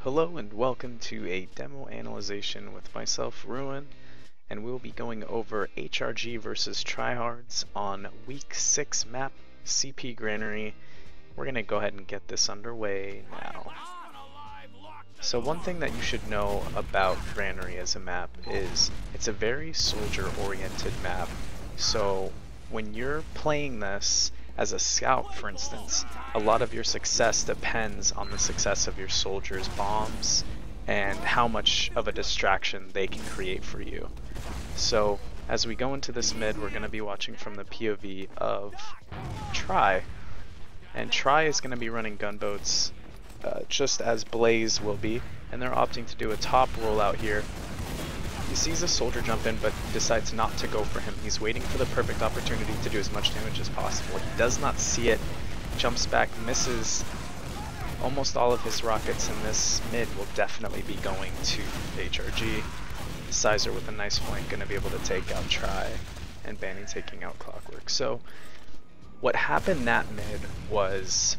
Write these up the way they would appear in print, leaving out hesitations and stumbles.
Hello and welcome to a demo analyzation with myself, Ruin, and we'll be going over HRG versus Tryhards on Week 6 map, CP Granary. We're going to go ahead and get this underway now. So one thing that you should know about Granary as a map is it's a very soldier-oriented map. So when you're playing this as a scout, for instance, a lot of your success depends on the success of your soldiers' bombs and how much of a distraction they can create for you. So as we go into this mid, we're going to be watching from the POV of Try. And Try is going to be running gunboats just as Blaze will be, and they're opting to do a top rollout here. He sees a soldier jump in but decides not to go for him. He's waiting for the perfect opportunity to do as much damage as possible. He does not see it, jumps back, misses almost all of his rockets, and this mid will definitely be going to HRG. Sizer with a nice flank going to be able to take out Try, and Banny taking out Clockwork. So what happened that mid was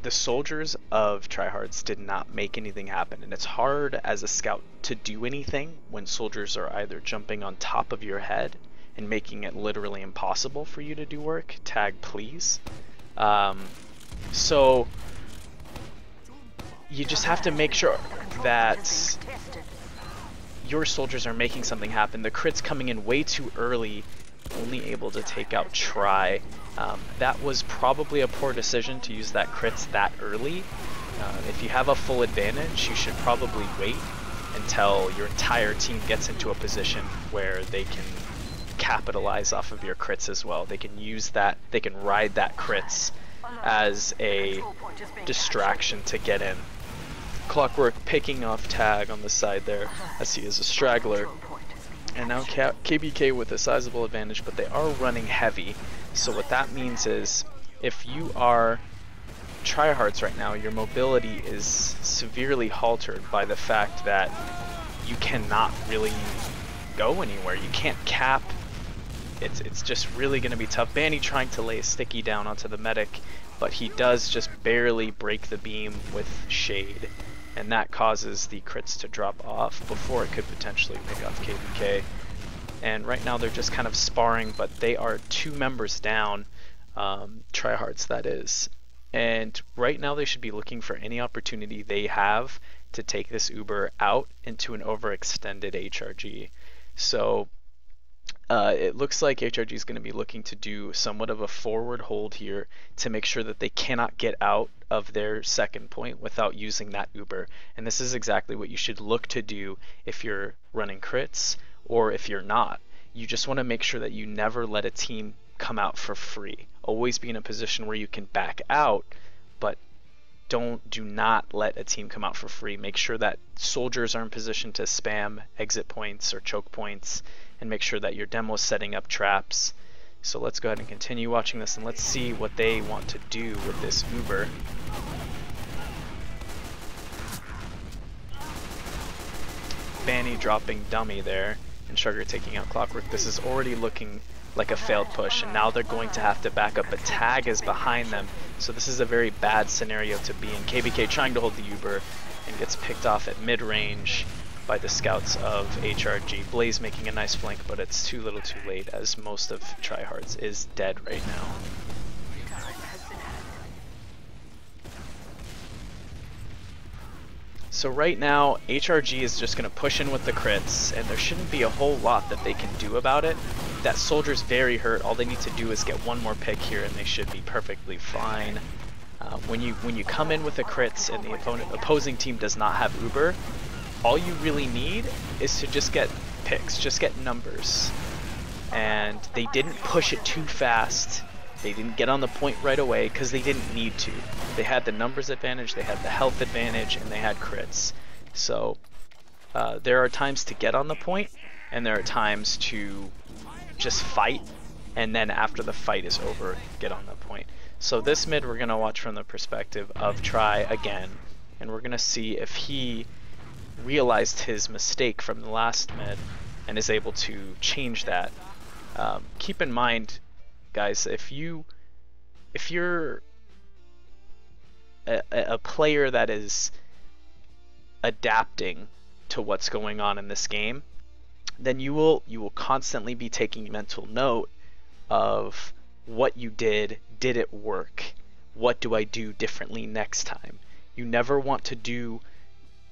the soldiers of Tryhards did not make anything happen, and it's hard as a scout to do anything when soldiers are either jumping on top of your head and making it literally impossible for you to do work. Tag please. So you just have to make sure that your soldiers are making something happen. The crit's coming in way too early, only able to take out Try. That was probably a poor decision to use that crits that early. If you have a full advantage, you should probably wait until your entire team gets into a position where they can capitalize off of your crits as well. They can use that, they can ride that crits as a distraction to get in. Clockwork picking off Tag on the side there as he is a straggler. And now KBK with a sizable advantage, but they are running heavy. So what that means is, if you are Tryhards right now, your mobility is severely halted by the fact that you cannot really go anywhere. You can't cap. It's just really going to be tough. Banny trying to lay a sticky down onto the medic, but he does just barely break the beam with Shade, and that causes the crits to drop off before it could potentially pick off KBK. And right now they're just kind of sparring, but they are 2 members down, Tryhards that is. And right now they should be looking for any opportunity they have to take this Uber out into an overextended HRG. So it looks like HRG is going to be looking to do somewhat of a forward hold here to make sure that they cannot get out of their second point without using that Uber. And this is exactly what you should look to do if you're running crits, or if you're not. You just want to make sure that you never let a team come out for free. Always be in a position where you can back out, but do not let a team come out for free. Make sure that soldiers are in position to spam exit points or choke points, and make sure that your demo is setting up traps. So let's go ahead and continue watching this, and let's see what they want to do with this Uber. Banny dropping dummy there, and Sugar taking out Clockwork. This is already looking like a failed push, and now they're going to have to back up, but Tag is behind them, so this is a very bad scenario to be in. KBK trying to hold the Uber and gets picked off at mid-range by the scouts of HRG. Blaze making a nice flank, but it's too little too late, as most of Tryhards is dead right now. So right now, HRG is just going to push in with the crits, and there shouldn't be a whole lot that they can do about it. That soldier's very hurt. All they need to do is get one more pick here, and they should be perfectly fine. When you come in with the crits and the opposing team does not have Uber, all you really need is to just get picks, just get numbers. And they didn't push it too fast. They didn't get on the point right away because they didn't need to. They had the numbers advantage, they had the health advantage, and they had crits. So there are times to get on the point, and there are times to just fight, and then after the fight is over, get on the point. So this mid we're going to watch from the perspective of Try again, and we're going to see if he realized his mistake from the last mid and is able to change that. Keep in mind, guys, if you're a player that is adapting to what's going on in this game, then you will constantly be taking mental note of what you did it work? What do I do differently next time? You never want to do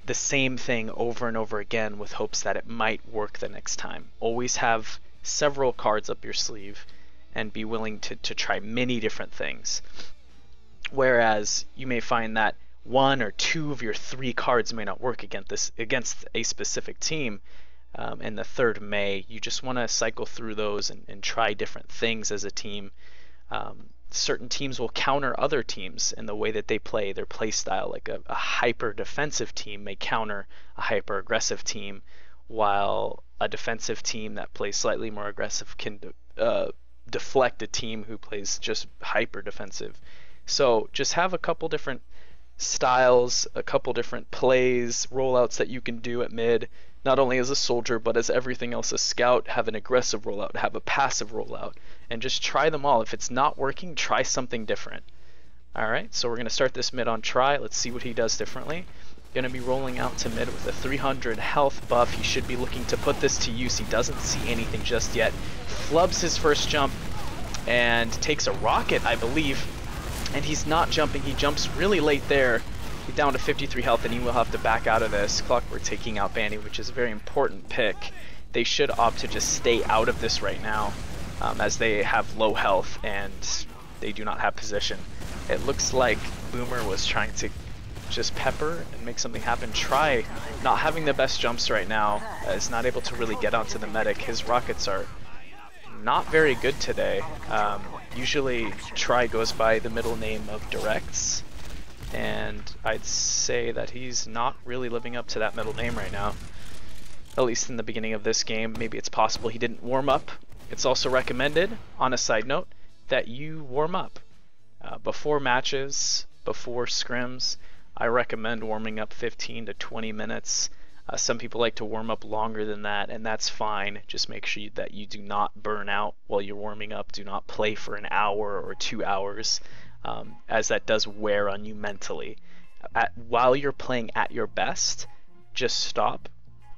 the same thing over and over again with hopes that it might work the next time. Always have several cards up your sleeve and be willing to try many different things. Whereas you may find that one or two of your three cards may not work against a specific team, and the third may. You just want to cycle through those and try different things as a team. Certain teams will counter other teams in the way that they play, their play style. Like a hyper defensive team may counter a hyper aggressive team, while a defensive team that plays slightly more aggressive can deflect a team who plays just hyper defensive. So just have a couple different styles, a couple different plays, rollouts that you can do at mid, not only as a soldier but as everything else. A scout, have an aggressive rollout, have a passive rollout, and just try them all. If it's not working, try something different. Alright, so we're going to start this mid on Try. Let's see what he does differently. Going to be rolling out to mid with a 300 health buff. He should be looking to put this to use. He doesn't see anything just yet. Flubs his first jump and takes a rocket, I believe. And he's not jumping. He jumps really late there. He's down to 53 health, and he will have to back out of this. Clockwork taking out Bandy, which is a very important pick. They should opt to just stay out of this right now, as they have low health and they do not have position. It looks like Boomer was trying to just pepper and make something happen. Try not having the best jumps right now, is not able to really get onto the medic. His rockets are not very good today. Usually Try goes by the middle name of Directs, and I'd say that he's not really living up to that middle name right now, at least in the beginning of this game. Maybe it's possible he didn't warm up. It's also recommended, on a side note, that you warm up before matches, before scrims. I recommend warming up 15 to 20 minutes. Some people like to warm up longer than that, and that's fine. Just make sure that you do not burn out while you're warming up. Do not play for an hour or 2 hours, as that does wear on you mentally. While you're playing at your best, just stop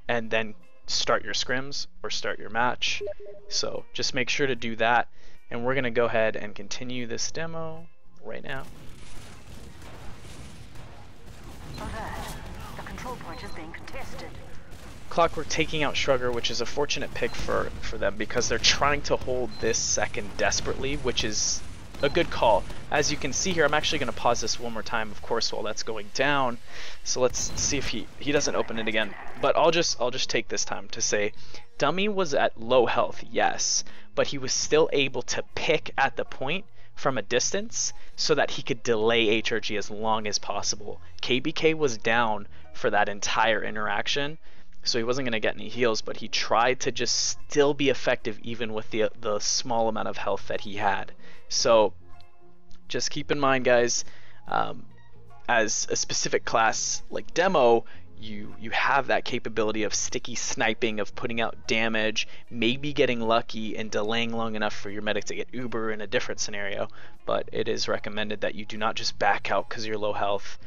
and then start your scrims or start your match. So just make sure to do that, and we're going to go ahead and continue this demo right now. The control point is being contested. Clockwork taking out Shrugger, which is a fortunate pick for them because they're trying to hold this second desperately, which is a good call. As you can see here, I'm actually going to pause this one more time, of course, while that's going down. So let's see if he doesn't open it again. But I'll just take this time to say, Dummy was at low health, yes, but he was still able to pick at the point from a distance so that he could delay HRG as long as possible. KBK was down for that entire interaction, so he wasn't going to get any heals, but he tried to just still be effective even with the small amount of health that he had. So just keep in mind, guys, as a specific class like Demo, you have that capability of sticky sniping, of putting out damage, maybe getting lucky and delaying long enough for your medic to get Uber in a different scenario. But it is recommended that you do not just back out because you're low health.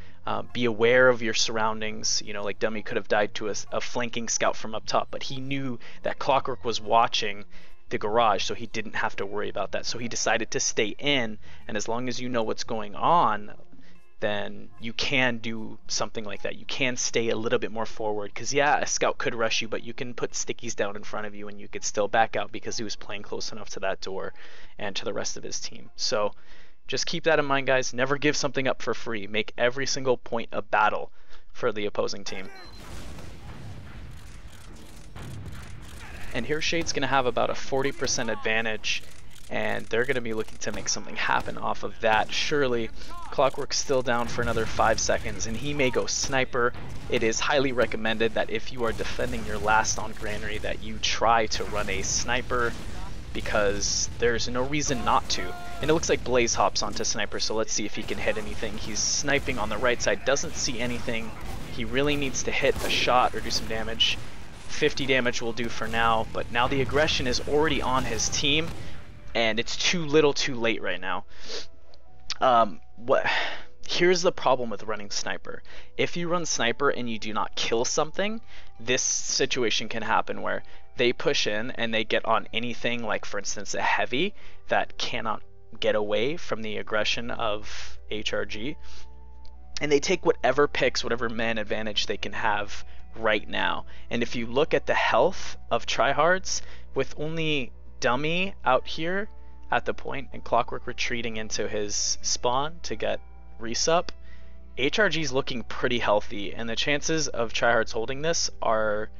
Be aware of your surroundings. You know, like Dummy could have died to a flanking scout from up top, but he knew that Clockwork was watching the garage, so he didn't have to worry about that. So he decided to stay in, and as long as you know what's going on, then you can do something like that. You can stay a little bit more forward, because yeah, a scout could rush you, but you can put stickies down in front of you and you could still back out because he was playing close enough to that door and to the rest of his team. So just keep that in mind, guys. Never give something up for free. Make every single point a battle for the opposing team. And here Shade's going to have about a 40% advantage, and they're going to be looking to make something happen off of that. Surely, Clockwork's still down for another 5 seconds, and he may go Sniper. It is highly recommended that if you are defending your last on Granary, that you try to run a Sniper, because there's no reason not to. And it looks like Blaze hops onto Sniper, so let's see if he can hit anything. He's sniping on the right side, doesn't see anything. He really needs to hit a shot or do some damage. 50 damage will do for now, but now the aggression is already on his team, and it's too little too late right now. Here's the problem with running sniper. If you run sniper and you do not kill something, this situation can happen where they push in and they get on anything, like for instance a heavy that cannot get away from the aggression of HRG, and they take whatever picks, whatever man advantage they can have right now. And if you look at the health of tryhards, with only Dummy out here at the point and Clockwork retreating into his spawn to get resup, HRG's looking pretty healthy, and the chances of tryhards holding this are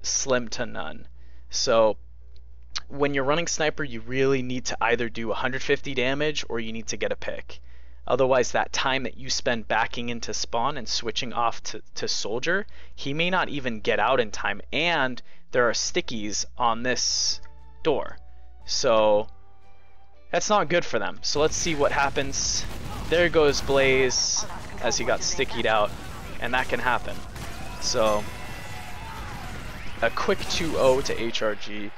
slim to none. So when you're running sniper, you really need to either do 150 damage or you need to get a pick. Otherwise, that time that you spend backing into spawn and switching off to soldier, he may not even get out in time, and there are stickies on this door. So that's not good for them. So let's see what happens. There goes Blaze as he got stickied out, and that can happen. So a quick 2-0 to HRG.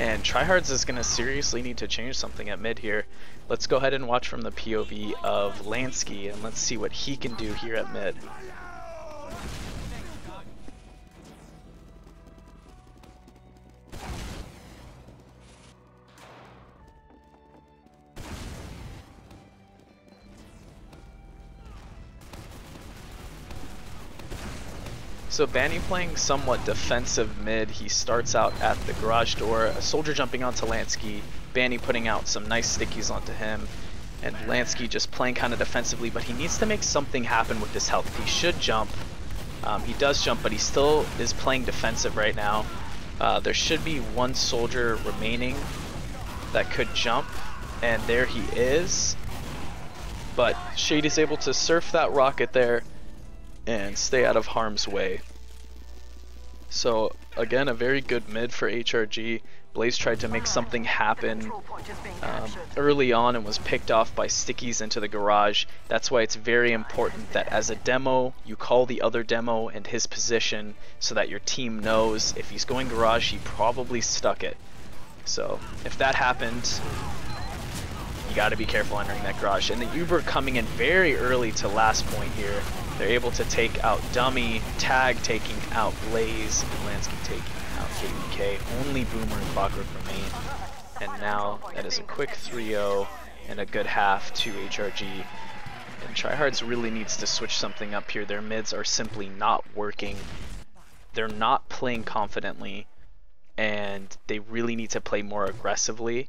And tryhards is going to seriously need to change something at mid here. Let's go ahead and watch from the POV of Lansky, and let's see what he can do here at mid. So Banny playing somewhat defensive mid. He starts out at the garage door, a soldier jumping onto Lansky, Banny putting out some nice stickies onto him, and Lansky just playing kind of defensively, but he needs to make something happen with his health. He should jump. He does jump, but he still is playing defensive right now. There should be one soldier remaining that could jump, and there he is. But Shade is able to surf that rocket there and stay out of harm's way. So again, a very good mid for HRG. Blaze tried to make something happen early on and was picked off by stickies into the garage. That's why it's very important that as a demo, you call the other demo and his position so that your team knows if he's going garage, he probably stuck it. So if that happened, you got to be careful entering that garage. And the Uber coming in very early to last point here. They're able to take out Dummy, Tag taking out Blaze, and Lansky taking out KBK. Only Boomer and Clockwork remain. And now that is a quick 3-0 and a good half to HRG. And tryhards really needs to switch something up here. Their mids are simply not working. They're not playing confidently, and they really need to play more aggressively.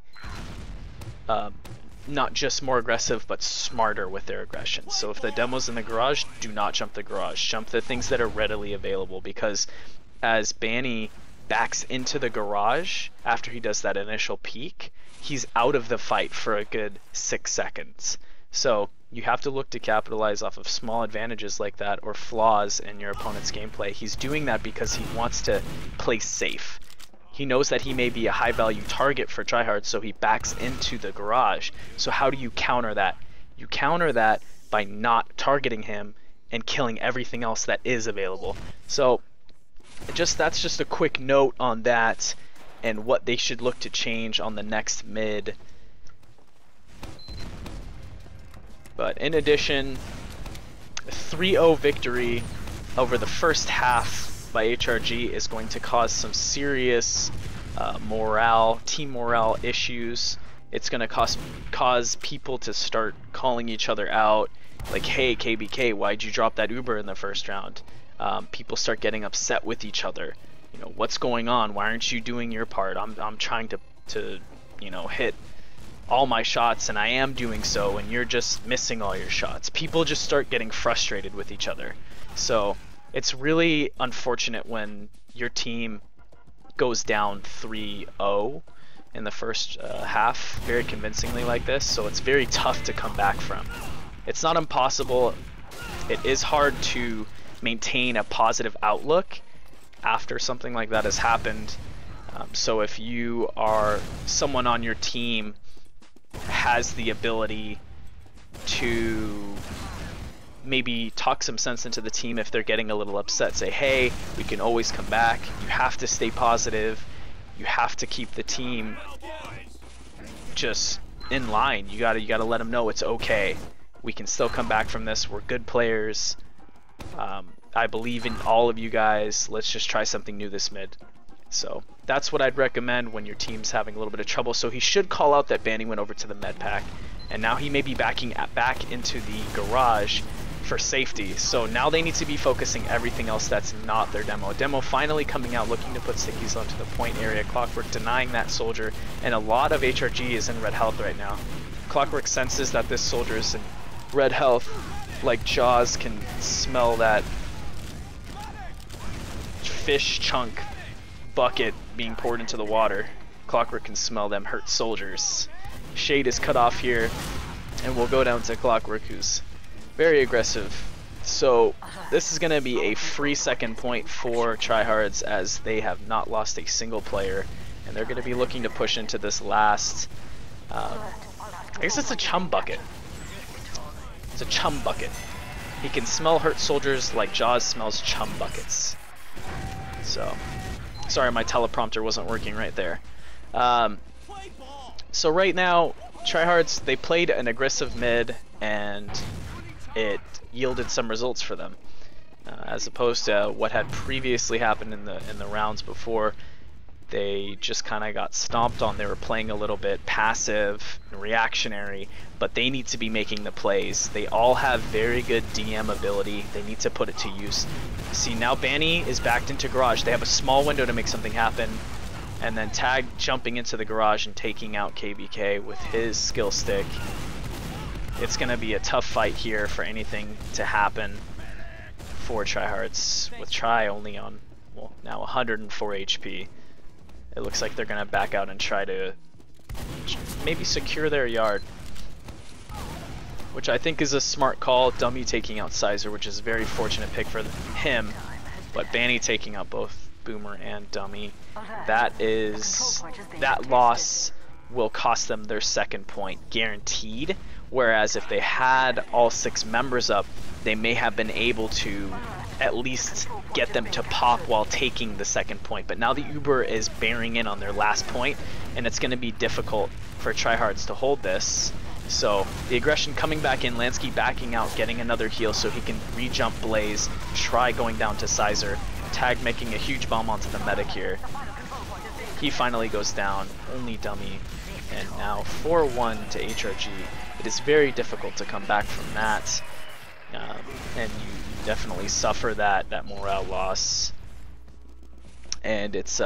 Not just more aggressive, but smarter with their aggression. So if the demo's in the garage, do not jump the garage. Jump the things that are readily available, because as Banny backs into the garage after he does that initial peek, he's out of the fight for a good 6 seconds. So you have to look to capitalize off of small advantages like that or flaws in your opponent's gameplay. He's doing that because he wants to play safe. He knows that he may be a high value target for tryhard, so he backs into the garage. So how do you counter that? You counter that by not targeting him and killing everything else that is available. So that's just a quick note on that and what they should look to change on the next mid. But in addition, a 3-0 victory over the first half by HRG is going to cause some serious team morale issues. It's going to cause people to start calling each other out, like, hey KBK, why'd you drop that Uber in the first round? People start getting upset with each other. You know, what's going on? Why aren't you doing your part? I'm trying to you know, hit all my shots, and I am doing so, and you're just missing all your shots. People just start getting frustrated with each other. So it's really unfortunate when your team goes down 3-0 in the first half very convincingly like this, so it's very tough to come back from. It's not impossible. It is hard to maintain a positive outlook after something like that has happened. So if you are someone on your team has the ability to maybe talk some sense into the team if they're getting a little upset, say, hey, we can always come back, you have to stay positive, you have to keep the team just in line, you gotta let them know it's okay, We can still come back from this. We're good players. I believe in all of you guys. Let's just try something new this mid. So that's what I'd recommend when your team's having a little bit of trouble. So he should call out that Banny went over to the med pack, and now he may be backing back into the garage for safety. So now they need to be focusing everything else that's not their demo. Demo finally coming out looking to put stickies onto the point area. Clockwork denying that soldier, and a lot of HRG is in red health right now. Clockwork senses that this soldier is in red health, like Jaws can smell that fish chunk bucket being poured into the water. Clockwork can smell them hurt soldiers. Shade is cut off here, and we'll go down to Clockwork, who's very aggressive. So this is going to be a free second point for Tryhards, as they have not lost a single player, and they're going to be looking to push into this last I guess it's a chum bucket. It's a chum bucket. He can smell hurt soldiers like Jaws smells chum buckets. So sorry, my teleprompter wasn't working right there. So right now, Tryhards, they played an aggressive mid, and it yielded some results for them, as opposed to what had previously happened in the rounds before. They just kind of got stomped on. They were playing a little bit passive and reactionary, but they need to be making the plays. They all have very good DM ability. They need to put it to use. See, now Banny is backed into garage. They have a small window to make something happen, and then Tag jumping into the garage and taking out KBK with his skill stick. It's going to be a tough fight here for anything to happen for Tryhards, with Try only on, well, now 104 HP. It looks like they're going to back out and try to maybe secure their yard, which I think is a smart call. Dummy taking out Sizer, which is a very fortunate pick for him, but Banny taking out both Boomer and Dummy. That loss will cost them their second point, guaranteed, whereas if they had all 6 members up, they may have been able to at least get them to pop while taking the second point. But now the Uber is bearing in on their last point, and it's going to be difficult for Tryhards to hold this. So the aggression coming back in, Lansky backing out, getting another heal so he can re-jump Blaze, Try going down to Sizer, Tag making a huge bomb onto the medic here. He finally goes down, only Dummy, and now 4-1 to HRG. It is very difficult to come back from that, and you definitely suffer that morale loss, and it's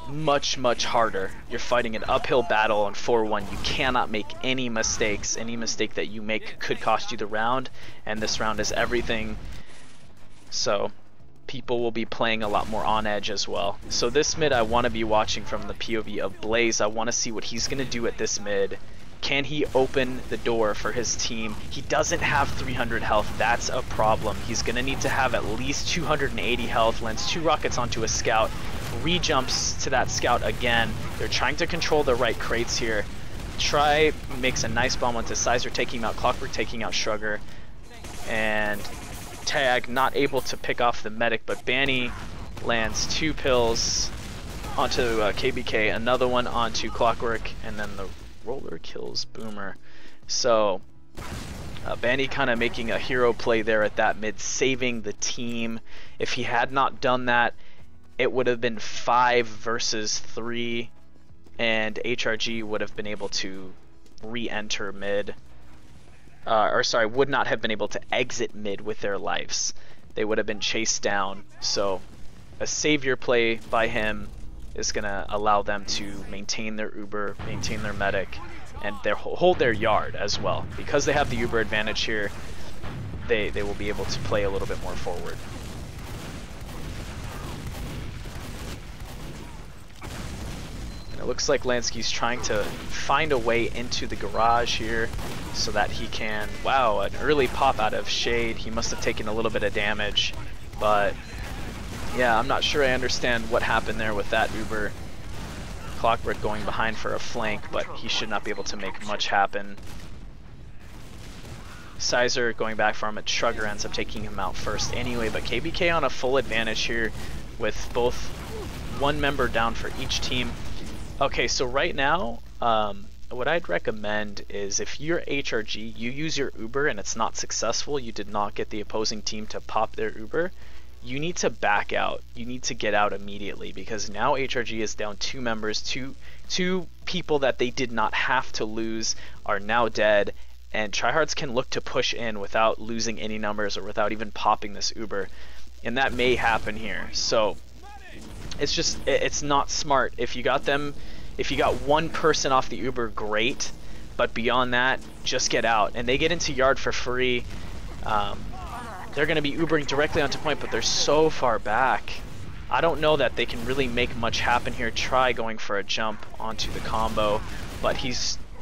much harder. You're fighting an uphill battle on 4-1. You cannot make any mistakes. Any mistake that you make could cost you the round, and this round is everything. So people will be playing a lot more on edge as well. So this mid I want to be watching from the POV of Blaze. I want to see what he's going to do at this mid. Can he open the door for his team? He doesn't have 300 health. That's a problem. He's going to need to have at least 280 health. Lands 2 rockets onto a scout. Re-jumps to that scout again. They're trying to control the right crates here. Try makes a nice bomb onto Sizer, taking out Clockwork, taking out Shrugger. And Tag not able to pick off the medic, but Banny lands 2 pills onto KBK, another one onto Clockwork, and then the roller kills Boomer. So Banny kind of making a hero play there at that mid, saving the team. If he had not done that, it would have been 5 versus 3, and HRG would have been able to re-enter mid. Would not have been able to exit mid with their lives. They would have been chased down. So a savior play by him is going to allow them to maintain their Uber, maintain their medic, and hold their yard as well. Because they have the Uber advantage here, they will be able to play a little bit more forward. And it looks like Lansky's trying to find a way into the garage here so that he can... Wow, an early pop out of Shade. He must have taken a little bit of damage, but yeah, I'm not sure I understand what happened there with that Uber. Clockwork going behind for a flank, but he should not be able to make much happen. Sizer going back for him, at Shrugger ends up taking him out first anyway, but KBK on a full advantage here with both one member down for each team. Okay, so right now, what I'd recommend is if you're HRG, you use your Uber and it's not successful, you did not get the opposing team to pop their Uber, you need to back out. You need to get out immediately because now HRG is down 2 members, two people that they did not have to lose are now dead, and tryhards can look to push in without losing any numbers or without even popping this Uber, and that may happen here. So it's not smart. If you got one person off the Uber, great, but beyond that, just get out. And they get into yard for free. They're going to be Ubering directly onto point, but they're so far back. I don't know that they can really make much happen here. Try going for a jump onto the combo, but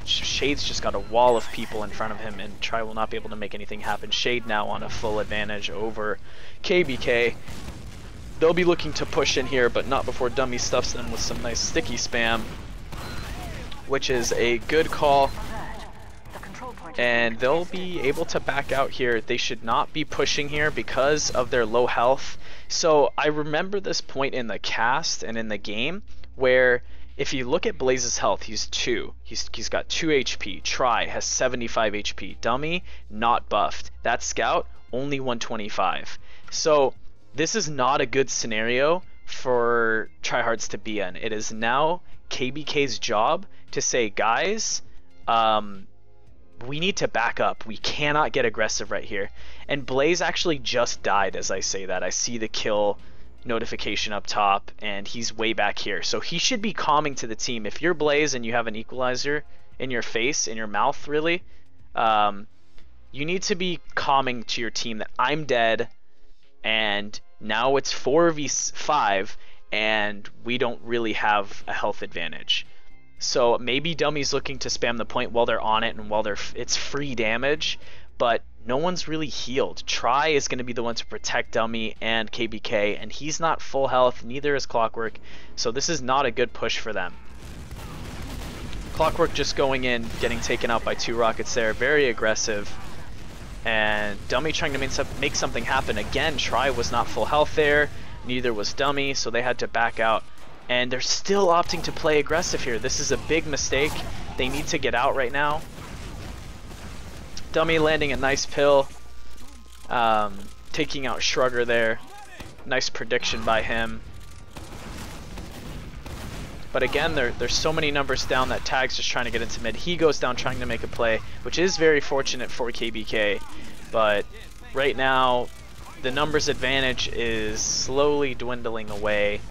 Shade's just got a wall of people in front of him, and Try will not be able to make anything happen. Shade now on a full advantage over KBK. They'll be looking to push in here, but not before Dummy stuffs them with some nice sticky spam, which is a good call. And they'll be able to back out here. They should not be pushing here because of their low health. So I remember this point in the cast and in the game where if you look at Blaze's health, he's 2. He's got 2 HP. Try has 75 HP. Dummy, not buffed. That Scout, only 125. So this is not a good scenario for tryhards to be in. It is now KBK's job to say, guys, we need to back up. We cannot get aggressive right here. And Blaze actually just died as I say that. I see the kill notification up top, and he's way back here. So he should be calming to the team. If you're Blaze and you have an equalizer in your face, in your mouth really, you need to be calming to your team that I'm dead, and now it's 4v5, and we don't really have a health advantage. So maybe Dummy's looking to spam the point while they're on it and while it's free damage, but no one's really healed. Try is going to be the one to protect Dummy and KBK, and he's not full health, neither is Clockwork, so this is not a good push for them. Clockwork just going in, getting taken out by 2 rockets there, very aggressive, and Dummy trying to make something happen. Again, Try was not full health there, neither was Dummy, so they had to back out. And they're still opting to play aggressive here. This is a big mistake. They need to get out right now. Dummy landing a nice pill. Taking out Shrugger there. Nice prediction by him. But again, there's so many numbers down that Tag's just trying to get into mid. He goes down trying to make a play, which is very fortunate for KBK. But right now, the numbers advantage is slowly dwindling away,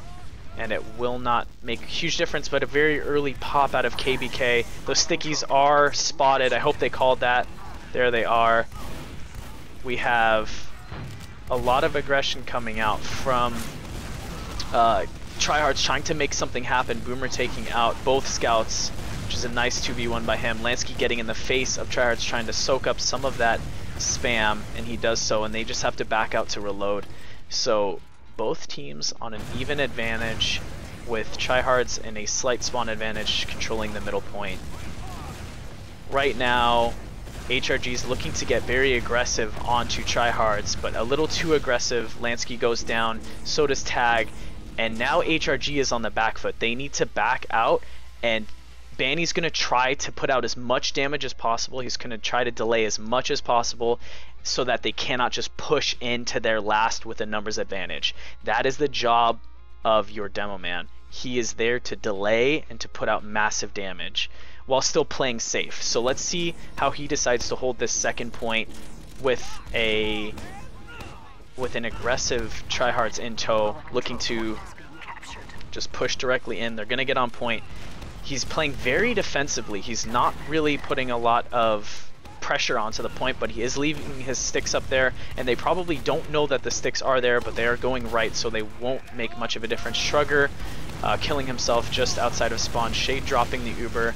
and it will not make a huge difference, but a very early pop out of KBK. Those stickies are spotted. I hope they called that. There they are. We have a lot of aggression coming out from tryhards trying to make something happen. Boomer taking out both scouts, which is a nice 2v1 by him. Lansky getting in the face of tryhards trying to soak up some of that spam, and he does so, and they just have to back out to reload. So both teams on an even advantage, with tryhards in a slight spawn advantage controlling the middle point. Right now, HRG is looking to get very aggressive onto tryhards, but a little too aggressive. Lansky goes down, so does Tag, and now HRG is on the back foot. They need to back out, and Banny's going to try to put out as much damage as possible. He's going to try to delay as much as possible so that they cannot just push into their last with a numbers advantage. That is the job of your demo man. He is there to delay and to put out massive damage while still playing safe. So let's see how he decides to hold this second point with an aggressive tryhards in tow, looking to just push directly in. They're going to get on point. He's playing very defensively. He's not really putting a lot of pressure onto the point, but he is leaving his sticks up there, and they probably don't know that the sticks are there, but they are going right, so they won't make much of a difference. Shrugger killing himself just outside of spawn. Shade dropping the Uber,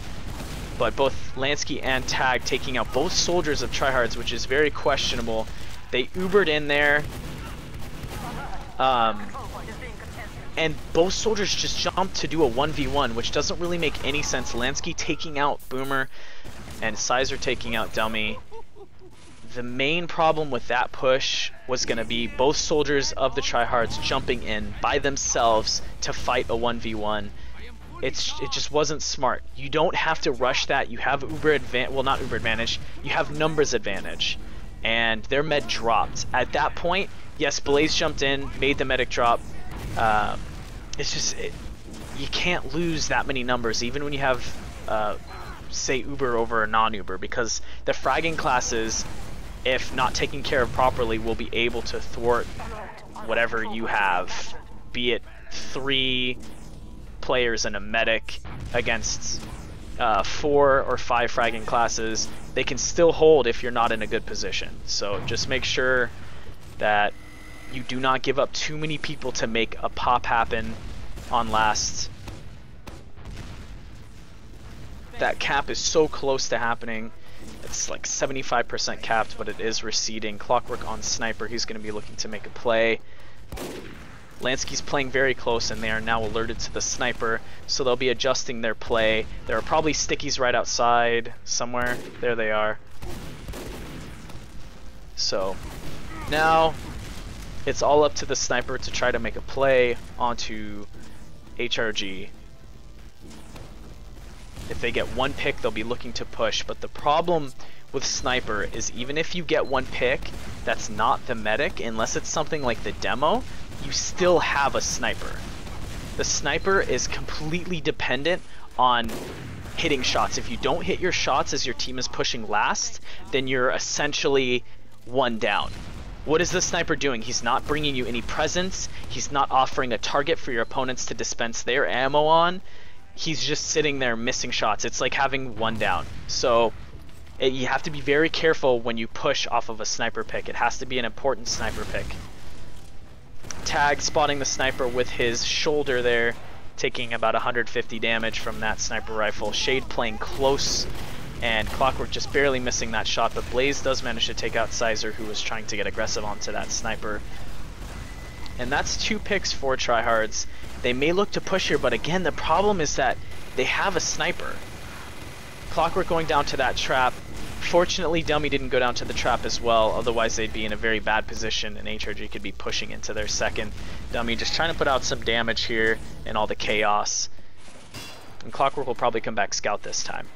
but both Lansky and Tag taking out both soldiers of tryhards, which is very questionable. They Ubered in there, and both soldiers just jumped to do a 1v1, which doesn't really make any sense. Lansky taking out Boomer, and Sizer taking out Dummy. The main problem with that push was going to be both soldiers of the tryhards jumping in by themselves to fight a 1v1. It just wasn't smart. You don't have to rush that. You have well, not Uber advantage. You have numbers advantage, and their med dropped at that point. Yes, Blaze jumped in, made the medic drop. It's just you can't lose that many numbers, even when you have say Uber over a non-Uber, because the fragging classes, if not taken care of properly, will be able to thwart whatever you have, be it 3 players and a medic against 4 or 5 fragging classes. They can still hold if you're not in a good position. So just make sure that you do not give up too many people to make a pop happen on last. That cap is so close to happening. It's like 75% capped, but it is receding. Clockwork on Sniper, he's going to be looking to make a play. Lansky's playing very close, and they are now alerted to the Sniper, so they'll be adjusting their play. There are probably stickies right outside somewhere. There they are. So now it's all up to the Sniper to try to make a play onto HRG. If they get 1 pick, they'll be looking to push, but the problem with Sniper is even if you get 1 pick that's not the medic, unless it's something like the demo, you still have a Sniper. The Sniper is completely dependent on hitting shots. If you don't hit your shots as your team is pushing last, then you're essentially 1 down. What is the Sniper doing? He's not bringing you any presence. He's not offering a target for your opponents to dispense their ammo on. He's just sitting there missing shots. It's like having 1 down. So you have to be very careful when you push off of a Sniper pick. It has to be an important Sniper pick. Tag spotting the Sniper with his shoulder there, taking about 150 damage from that Sniper rifle. Shade playing close, and Clockwork just barely missing that shot, but Blaze does manage to take out Sizer, who was trying to get aggressive onto that Sniper. And that's 2 picks for tryhards. They may look to push here, but again, the problem is that they have a Sniper. Clockwork going down to that trap. Fortunately, Dummy didn't go down to the trap as well, otherwise they'd be in a very bad position and HRG could be pushing into their second. Dummy just trying to put out some damage here in all the chaos. And Clockwork will probably come back scout this time.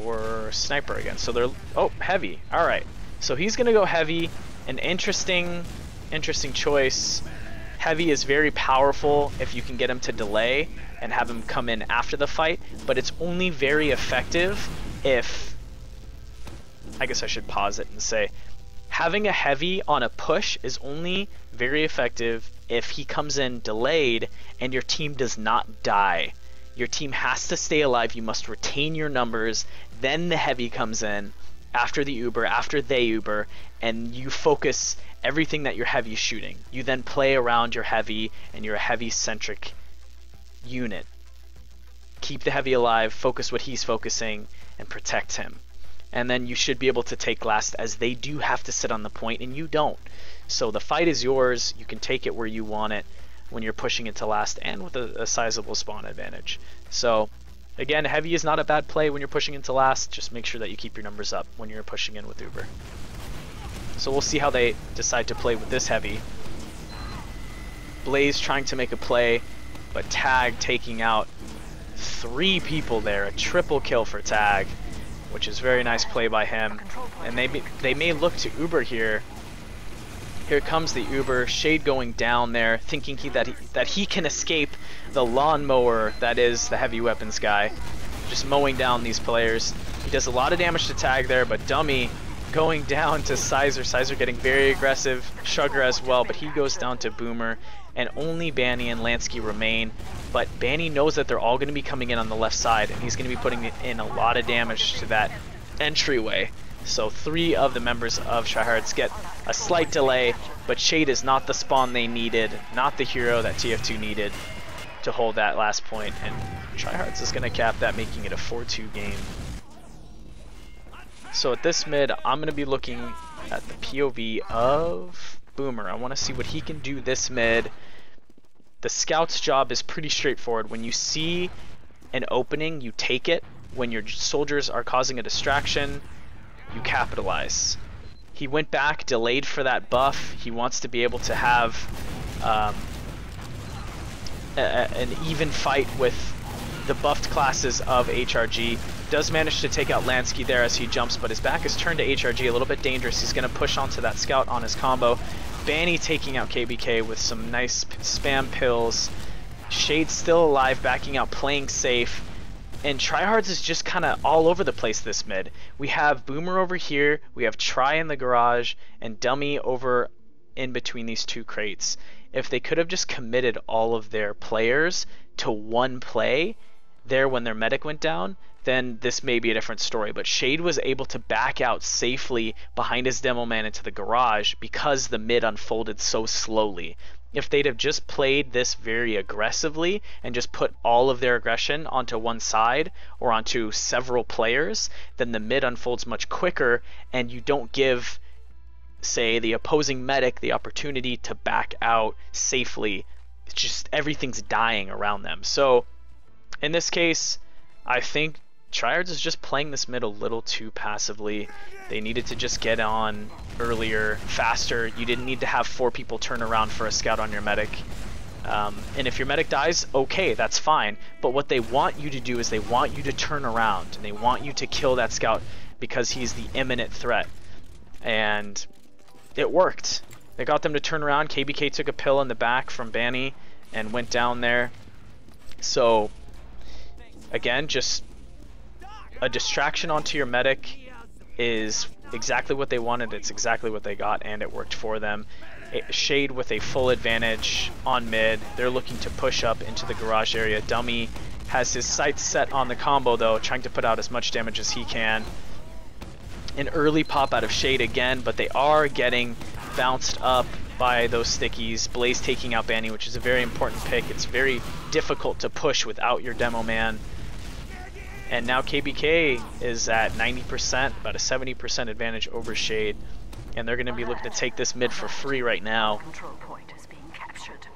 Or Sniper again. So they're... oh, Heavy. Alright. So he's going to go Heavy. An interesting choice. Heavy is very powerful if you can get him to delay and have him come in after the fight, but it's only very effective if... I guess I should pause it and say, having a Heavy on a push is only very effective if he comes in delayed and your team does not die. Your team has to stay alive, you must retain your numbers, then the Heavy comes in after the Uber, after they Uber, and you focus everything that your Heavy is shooting. You then play around your Heavy, and you're a Heavy-centric unit. Keep the Heavy alive, focus what he's focusing, and protect him. And then you should be able to take last, as they do have to sit on the point and you don't. So the fight is yours, you can take it where you want it when you're pushing into last, and with a sizable spawn advantage. So again, Heavy is not a bad play when you're pushing into last, just make sure that you keep your numbers up when you're pushing in with Uber. So we'll see how they decide to play with this Heavy. Blaze trying to make a play, but Tag taking out 3 people there, a triple kill for Tag, which is very nice play by him. And they may look to Uber here. Here comes the Uber, Shade going down there, thinking that he can escape the lawnmower that is the heavy weapons guy, just mowing down these players. He does a lot of damage to Tag there, but Dummy going down to Sizer. Sizer getting very aggressive, Sugar as well, but he goes down to Boomer, and only Banny and Lansky remain. But Banny knows that they're all going to be coming in on the left side, and he's going to be putting in a lot of damage to that entryway. So 3 of the members of tryhards get a slight delay, but Shade is not the spawn they needed, not the hero that TF2 needed to hold that last point, and tryhards is going to cap that, making it a 4-2 game. So at this mid, I'm going to be looking at the POV of Boomer. I want to see what he can do this mid. The scout's job is pretty straightforward. When you see an opening, you take it. When your soldiers are causing a distraction, you capitalize. He went back, delayed for that buff. He wants to be able to have an even fight with the buffed classes of HRG. Does manage to take out Lansky there as he jumps, but his back is turned to HRG, a little bit dangerous. He's going to push onto that scout on his combo. Banny taking out KBK with some nice spam pills. Shade still alive, backing out, playing safe. And Tryhards is just kind of all over the place this mid. We have Boomer over here, we have Try in the garage, and Dummy over in between these two crates. If they could have just committed all of their players to one play there when their medic went down, then this may be a different story. But Shade was able to back out safely behind his demo man into the garage because the mid unfolded so slowly. If they'd have just played this very aggressively and just put all of their aggression onto one side or onto several players, then the mid unfolds much quicker and you don't give, say, the opposing medic the opportunity to back out safely. It's just everything's dying around them. So in this case, I think Tryhards is just playing this mid a little too passively. They needed to just get on earlier, faster. You didn't need to have 4 people turn around for a scout on your medic. And if your medic dies, okay, that's fine. But what they want you to do is they want you to turn around, and they want you to kill that scout because he's the imminent threat. And it worked. They got them to turn around. KBK took a pill in the back from Banny and went down there. So, again, just a distraction onto your medic is exactly what they wanted. It's exactly what they got, and it worked for them. Shade with a full advantage on mid. They're looking to push up into the garage area. Dummy has his sights set on the combo though, trying to put out as much damage as he can. An early pop out of Shade again, but they are getting bounced up by those stickies. Blaze taking out Banny, which is a very important pick. It's very difficult to push without your demo man. And now KBK is at 90%, about a 70% advantage over Shade. And they're going to be looking to take this mid for free right now. Control point is being captured.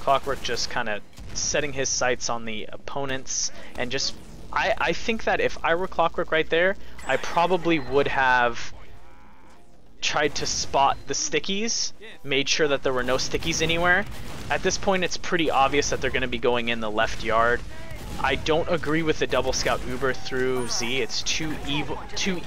Clockwork just kind of setting his sights on the opponents. And just, I think that if I were Clockwork right there, I probably would have tried to spot the stickies, made sure that there were no stickies anywhere. At this point, it's pretty obvious that they're going to be going in the left yard. I don't agree with the double scout Uber through Z. It's too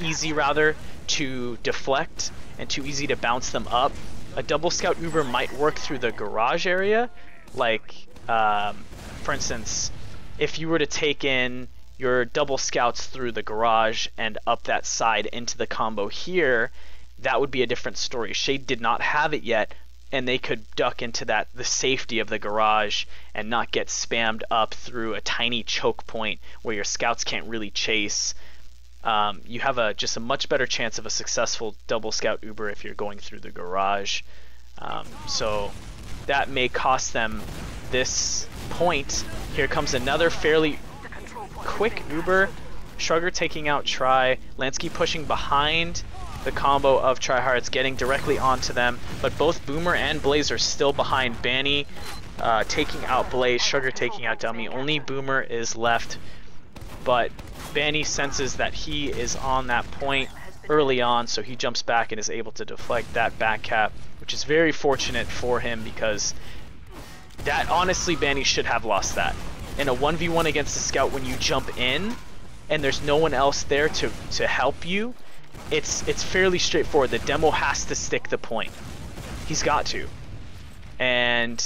easy rather to deflect and too easy to bounce them up. A double scout Uber might work through the garage area, like for instance, if you were to take in your double scouts through the garage and up that side into the combo here, that would be a different story. Shade did not have it yet, and they could duck into the safety of the garage and not get spammed up through a tiny choke point where your scouts can't really chase. You have just a much better chance of a successful double scout Uber if you're going through the garage. So that may cost them this point. Here comes another fairly quick Uber. Shrugger taking out Try. Lansky pushing behind the combo of Tryhards, getting directly onto them, but both Boomer and Blaze are still behind. Banny taking out Blaze, Sugar taking out Dummy. Only Boomer is left, but Banny senses that he is on that point early on, so he jumps back and is able to deflect that back cap, which is very fortunate for him because that, honestly, Banny should have lost that. In a 1v1 against a scout, when you jump in and there's no one else there to help you, it's fairly straightforward. The demo has to stick the point. He's got to. And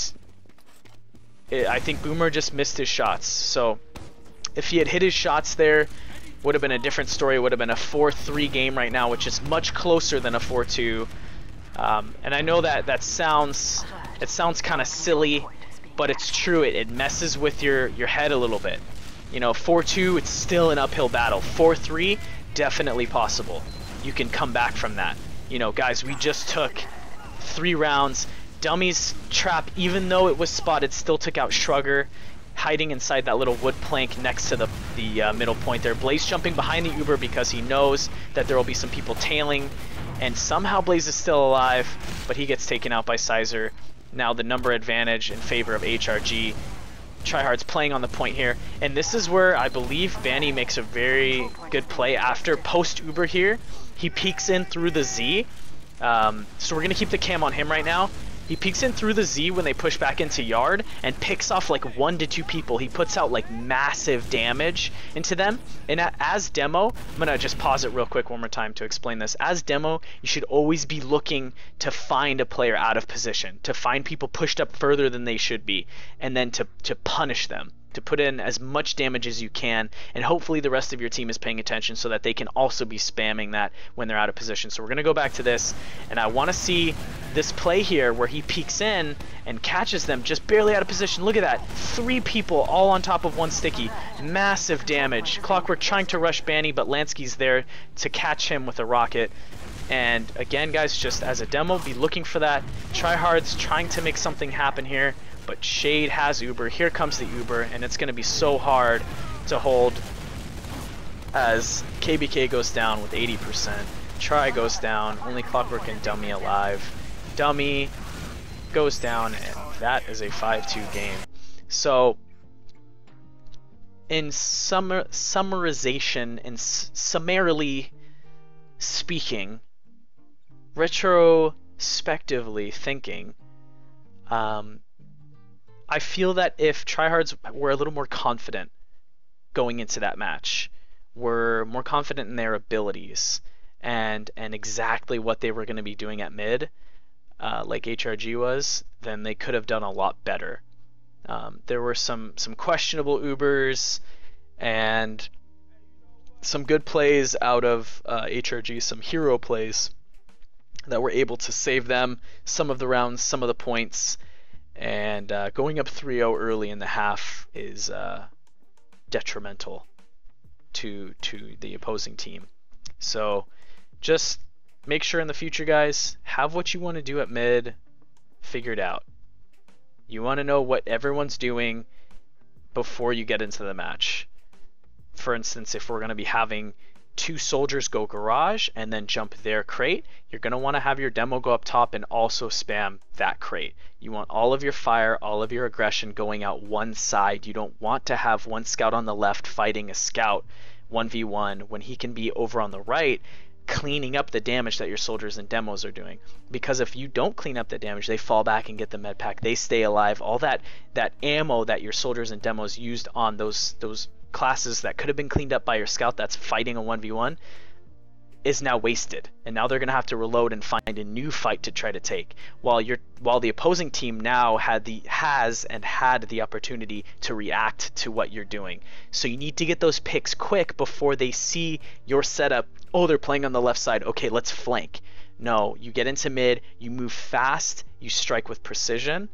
I think Boomer just missed his shots. So if he had hit his shots there, would have been a different story. It would have been a 4-3 game right now, which is much closer than a 4-2. And I know that sounds kind of silly, but it's true. It messes with your head a little bit. You know, 4-2, it's still an uphill battle. 4-3, definitely possible. You can come back from that. You know, guys, we just took 3 rounds. Dummy's trap, even though it was spotted, still took out Shrugger, hiding inside that little wood plank next to the middle point there. Blaze jumping behind the Uber because he knows that there will be some people tailing, and somehow Blaze is still alive, but he gets taken out by Sizer. Now the number advantage in favor of HRG. Tryhard's playing on the point here, and this is where I believe Banny makes a very good play after post Uber here. He peeks in through the Z, so we're gonna keep the cam on him right now. He peeks in through the Z when they push back into yard and picks off like 1 to 2 people. He puts out like massive damage into them. And as demo, I'm gonna just pause it real quick one more time to explain this. As demo, you should always be looking to find a player out of position, to find people pushed up further than they should be, and then to punish them, to put in as much damage as you can, and hopefully the rest of your team is paying attention so that they can also be spamming that when they're out of position. So we're going to go back to this, and I want to see this play here where he peeks in and catches them just barely out of position. Look at that. 3 people all on top of 1 sticky. Massive damage. Clockwork trying to rush Banny, but Lansky's there to catch him with a rocket. And again, guys, just as a demo, be looking for that. Tryhard's trying to make something happen here, but Shade has Uber. Here comes the Uber, and it's going to be so hard to hold as KBK goes down with 80%. Try goes down, only Clockwork and Dummy alive. Dummy goes down, and that is a 5-2 game. So, in summarization and summarily speaking, retrospectively thinking, I feel that if Tryhards were a little more confident going into that match, were more confident in their abilities and exactly what they were going to be doing at mid, like HRG was, then they could have done a lot better. There were some questionable Ubers and some good plays out of HRG, some hero plays that were able to save them some of the rounds, some of the points. And going up 3-0 early in the half is detrimental to the opposing team. So just make sure in the future, guys, have what you want to do at mid figured out. You want to know what everyone's doing before you get into the match. For instance, if we're going to be having 2 soldiers go garage and then jump their crate, you're going to want to have your demo go up top and also spam that crate. You want all of your fire, all of your aggression going out one side. You don't want to have one scout on the left fighting a scout 1v1 when he can be over on the right cleaning up the damage that your soldiers and demos are doing. Because if you don't clean up the damage, they fall back and get the med pack, they stay alive. All that ammo that your soldiers and demos used on those classes that could have been cleaned up by your scout that's fighting a 1v1 is now wasted, and now they're going to have to reload and find a new fight to try to take, while the opposing team now had the opportunity to react to what you're doing. So you need to get those picks quick before they see your setup. Oh, they're playing on the left side, okay, let's flank. No, you get into mid, you move fast, you strike with precision,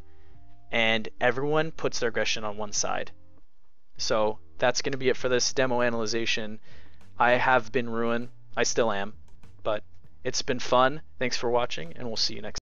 and everyone puts their aggression on one side. So that's going to be it for this demo analyzation. I have been ruined. I still am. But it's been fun. Thanks for watching, and we'll see you next time.